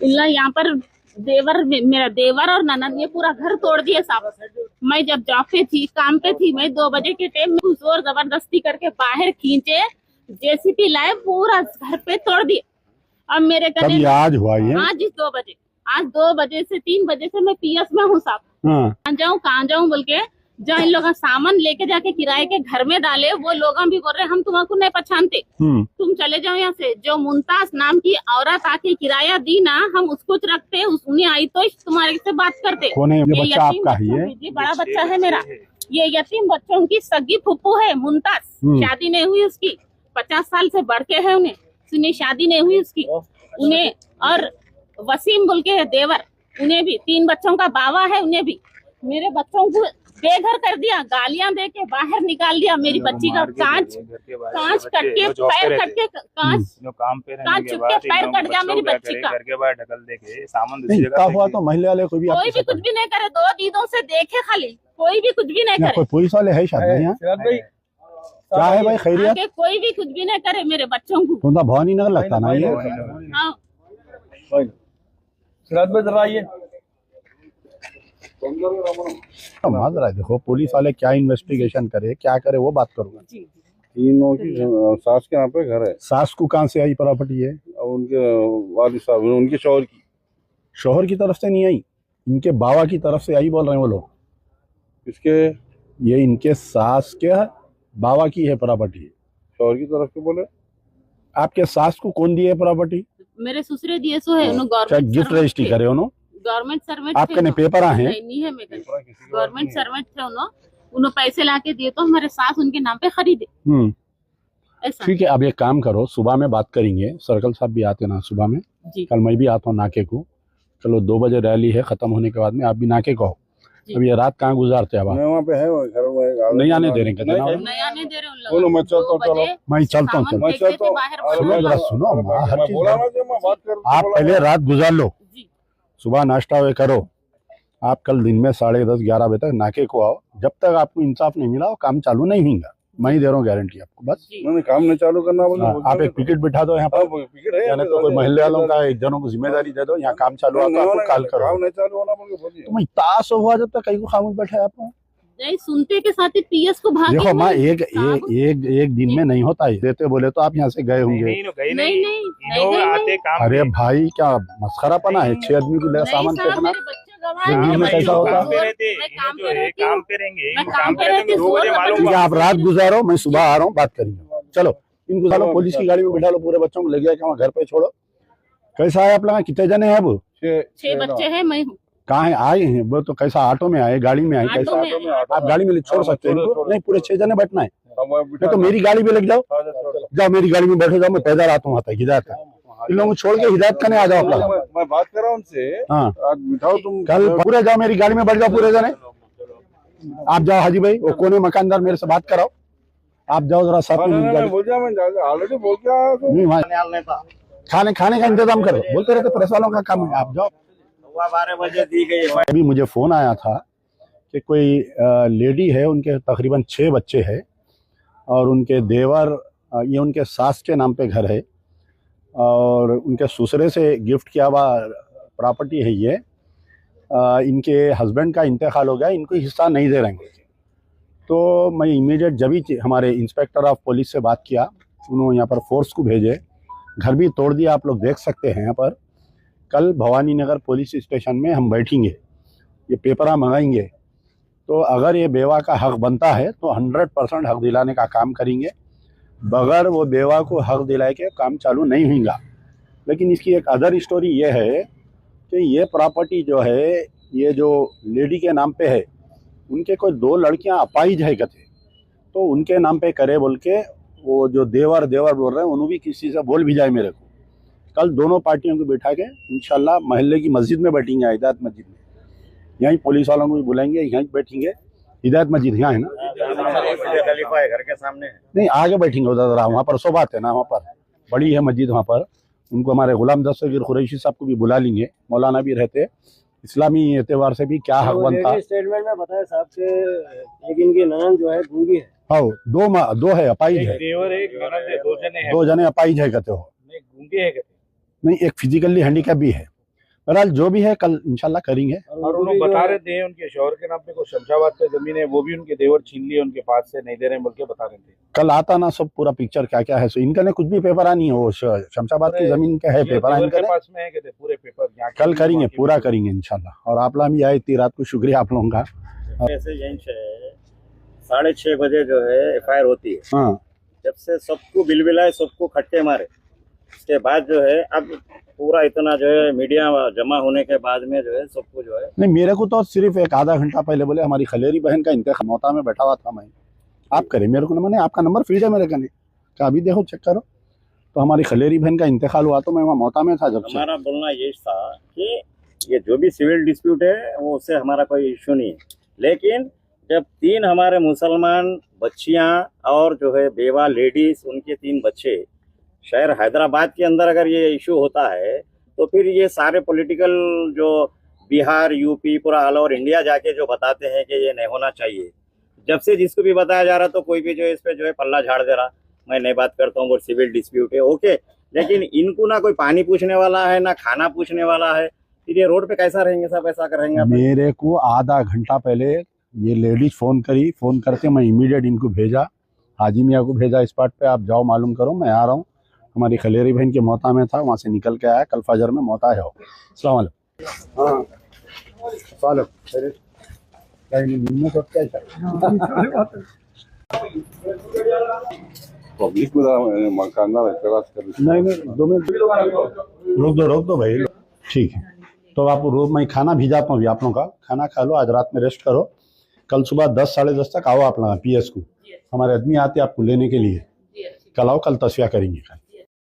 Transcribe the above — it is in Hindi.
इल्ला यहाँ पर मेरा देवर और ननद ये पूरा घर तोड़ दिए साहब। मैं जब जॉब पे थी, काम पे थी, मैं 2 बजे के टाइम में जोर जबरदस्ती करके बाहर खींचे, जेसीबी लाए, पूरा घर पे तोड़ दिए। अब मेरे कभी आज हुआ ये? आज 2 बजे, आज 2 बजे से 3 बजे से मैं पीएस में हूँ साहब। कहाँ जाऊँ बोल के, जो इन लोग सामान लेके जाके किराए के घर में डाले, वो लोग भी बोल रहे हम तुम्हारा नहीं पहचानते, तुम चले जाओ यहाँ से। जो मुमताज नाम की औरत आके किराया दी ना, हम उसको रखते, उन्हें आई तो तुम्हारे से बात करते। कौन है ये बच्चा आपका? ये बड़ा बच्चा है मेरा, ये यतीम बच्चों की सगी फुप्पू है मुमताज। शादी नहीं हुई उसकी, 50 साल से बढ़ के है उन्हें, शादी नहीं हुई उसकी उन्हें। और वसीम बोल के है देवर, उन्हें भी 3 बच्चों का बाबा है, उन्हें भी मेरे बच्चों को बेघर कर दिया, गालियां दे के बाहर निकाल दिया। मेरी बच्ची का कांच कट के पैर कट के कांच चुप के पैर कट गया मेरी बच्ची का। घर के बाहर ढकल दे के सामान दूसरी जगह हुआ तो महिला वाले कोई भी कुछ भी नहीं करे, 2 दीदों से देखे खाली, कोई भी कुछ भी नहीं करे। कोई पुलिस वाले है शायद यहाँ? क्या है भाई खैरियत? कोई भी कुछ भी नहीं करे मेरे बच्चों को। तो भवानी नगर लगता ना ये? समझ रहा है, देखो पुलिस वाले क्या इन्वेस्टिगेशन करे, क्या करे, वो बात करूंगा। तीनों की सास के यहाँ पे घर है। सास को कहाँ से आई प्रॉपर्टी है? और उनके वालिद साहब, उनके शोहर की तरफ से नहीं आई, इनके बाबा की तरफ से आई बोल रहे हैं वो लोग। इसके ये इनके सास के बाबा की है प्रॉपर्टी। शोहर की तरफ से बोले? आपके सास को कौन दिए प्रॉपर्टी? मेरे ससुरे दिए सो है, उन्होंने गिफ्ट रजिस्ट्री करे, उन्होंने गवर्नमेंट सर्वेंट। आपके ने पेपर हैं? नहीं है, मेरे गवर्नमेंट सर्वेंट थे, उन्होंने पैसे लाके दिए तो हमारे सास उनके नाम पे खरीदे। ठीक है, अब एक काम करो, सुबह में बात करेंगे, सर्कल साहब भी आते ना सुबह में, कल मैं भी आता हूँ नाके को। चलो 2 बजे रैली है, खत्म होने के बाद में आप भी नाके को। अब ये रात कहाँ गुजारते हैं? वहाँ पे है, घर में नहीं आने दे रहे, नहीं आने दे रहे। मैं चलता हूँ। सुनो, आप पहले रात गुजार लो, सुबह नाश्ता वे करो, आप कल दिन में 10:30-11 बजे तक नाके को आओ। जब तक आपको इंसाफ नहीं मिला वो काम चालू नहीं होगा, मैं ही दे रहा हूँ गारंटी आपको। बस काम नहीं चालू करना बोले। आप एक पिकेट बिठा दो यहाँ पर, यानी तो कोई महल्ले वालों का एक जनों को जिम्मेदारी दे दो, यहाँ काम चालू होगा, आपको कॉल करो। तो मैं ताश हुआ जब तक कहीं को खामोश बैठे आप नहीं सुनते के साथ ही पीएस को भाग। देखो माँ, एक दिन में नहीं होता है, देते बोले तो आप यहाँ से गए होंगे। नहीं। अरे भाई क्या मस्खरापना है, 6 आदमी को सामान फेंकना एक दिन में कैसा होता? ठीक है, आप रात गुजारो, मैं सुबह आ रहा हूँ, बात करेंगे। चलो इनको चलो पुलिस की गाड़ी में बिठा लो, पूरे बच्चों को ले गया घर पे छोड़ो। कैसा है आप लोग, कितने जने हैं? अब 6 बच्चे हैं, मैं हूँ। कहाँ है आए हैं वो? तो कैसा ऑटो में आए, गाड़ी में आए? कैसा आप गाड़ी में छोड़ सकते हैं? नहीं, पूरे 6 जने बैठना है। नहीं तो मेरी गाड़ी में लग जाओ, मेरी गाड़ी में बैठो, जाओ, मैं पैदल आता हूँ हिदायत। इन लोगों को छोड़ के हिदायत करने आ जाओ। मैं बात कर रहा हूँ उनसे। हाँ, बिठाओ तुम, कल पूरे जाओ, मेरी गाड़ी में बैठ जाओ पूरे जने। आप जाओ हाजी भाई, वो कोने मकानदार मेरे से बात कराओ, आप जाओ जरा साथ में। ऑलरेडी बोल दिया, खाने का इंतजाम करो, बोलते रहते प्रेस वालों का काम है, आप जाओ। 12 बजे दी गई। अभी मुझे फोन आया था कि कोई लेडी है, उनके तकरीबन 6 बच्चे हैं और उनके देवर, ये उनके सास के नाम पे घर है और उनके ससुरे से गिफ्ट किया हुआ प्रॉपर्टी है ये। इनके हस्बैंड का इंतकाल हो गया, इनको हिस्सा नहीं दे रहे हैं। तो मैं इमीडिएट जब ही हमारे इंस्पेक्टर ऑफ पुलिस से बात किया, उन्होंने यहाँ पर फोर्स को भेजे, घर भी तोड़ दिया, आप लोग देख सकते हैं यहाँ पर। कल भवानी नगर पुलिस स्टेशन में हम बैठेंगे, ये पेपर हम मंगाएंगे, तो अगर ये बेवा का हक बनता है तो 100% हक दिलाने का काम करेंगे। बगैर वो बेवा को हक दिलाए के काम चालू नहीं होगा। लेकिन इसकी एक अदर स्टोरी ये है कि ये प्रॉपर्टी जो है, ये जो लेडी के नाम पे है, उनके कोई 2 लड़कियां अपाहिज है कहते, तो उनके नाम पे करे बोल के वो जो देवर बोल रहे हैं, उन्होंने भी किसी से बोल भी जाए मेरे को। कल दोनों पार्टियों को बैठा के इंशाल्लाह महल्ले की मस्जिद में बैठेंगे, हिदायत मस्जिद में। यहीं पुलिस वालों को भी बुलाएंगे, यहीं बैठेंगे, हिदायत मस्जिद यहाँ है ना, खलीफा है घर के सामने। नहीं आगे बैठेंगे उधर, वहाँ पर सोबात है ना, वहाँ पर बड़ी है मस्जिद, वहाँ पर उनको हमारे गुलाम दस्तगीर कुरैशी साहब को भी बुला लेंगे, मौलाना भी रहते, इस्लामी एतबार से भी क्या हक बनता। स्टेटमेंट में बताया साहब से, एक इनकी ननद जो है गूंगी है। हाँ, 2 है, अपाहिज है, 2 जने अपाहिज है कहते हो। गूंगे है कहते, नहीं, एक फिजिकली हैंडीकैप भी है। बहरहाल जो भी है कल इंशाल्लाह करेंगे। और उन्होंने बता रहे थे उनके शौहर के नाम पे कुछ शमशाबाद पे जमीन है, वो भी उनके देवर छीन लिए उनके पास से, नहीं दे रहे बोल के बता रहे थे। कल आता ना सब पूरा पिक्चर क्या क्या है। सो इनका ने कुछ भी पेपर नहीं है, वो शमशाबाद की जमीन का है पेपर देवर इनका के पास में है कहते पूरे पेपर यहाँ के कल करेंगे, पूरा करेंगे इंशाल्लाह। और आप लोग भी आए इतनी रात को, शुक्रिया आप लोगों का। ऐसे यहीं से 6:30 बजे जो है FIR होती है। हाँ जब से सबको बिलबिलाए, सबको खट्टे मारे, उसके बाद जो है अब पूरा इतना जो है मीडिया जमा होने के बाद में जो है सबको जो है, नहीं मेरे को तो सिर्फ एक आधा घंटा पहले बोले हमारी खलेरी बहन का इंतकाल, मोता में बैठा हुआ था मैं, आप करें मेरे को, मैंने आपका नंबर फीड है मेरे कने, क्या अभी देखो चेक करो, तो हमारी खलेरी बहन का इंतकाल हुआ तो मैं वहाँ मोता में था। जब से हमारा बोलना ये था कि ये जो भी सिविल डिस्प्यूट है वो उससे हमारा कोई इश्यू नहीं है, लेकिन जब 3 हमारे मुसलमान बच्चियां और जो है बेवा लेडीज, उनके 3 बच्चे शहर हैदराबाद के अंदर अगर ये इशू होता है तो फिर ये सारे पॉलिटिकल जो बिहार, यूपी, पूरा ऑल ओवर इंडिया जाके जो बताते हैं कि ये नहीं होना चाहिए। जब से जिसको भी बताया जा रहा तो कोई भी जो है इस पे जो है पल्ला झाड़ दे रहा, मैं नहीं बात करता हूँ, वो सिविल डिस्प्यूट है, ओके, लेकिन इनको ना कोई पानी पूछने वाला है ना खाना पूछने वाला है, फिर ये रोड पे कैसा रहेंगे, सब ऐसा करेंगे। मेरे को आधा घंटा पहले ये लेडीज फोन करी, फोन करके मैं इमीडिएट इनको भेजा, हाजी मियाँ को भेजा स्पॉट पे, आप जाओ मालूम करो, मैं आ रहा हूँ। हमारी खलेरी बहन के मोता में था, वहाँ से निकल के आया, कल फजर में मोता है। अस्सलाम वालेकुम। पब्लिक मकान नहीं 2 मिनट रोक दो भाई, ठीक है। तो आप रोज मैं खाना भिजाता हूँ अभी आप लोगों का, खाना खा लो, आज रात में रेस्ट करो, कल सुबह 10 साढ़े 10 तक आओ आप लोग PS को, हमारे आदमी आते हैं आपको लेने के लिए, कल आओ, कल तस्वीर करेंगे।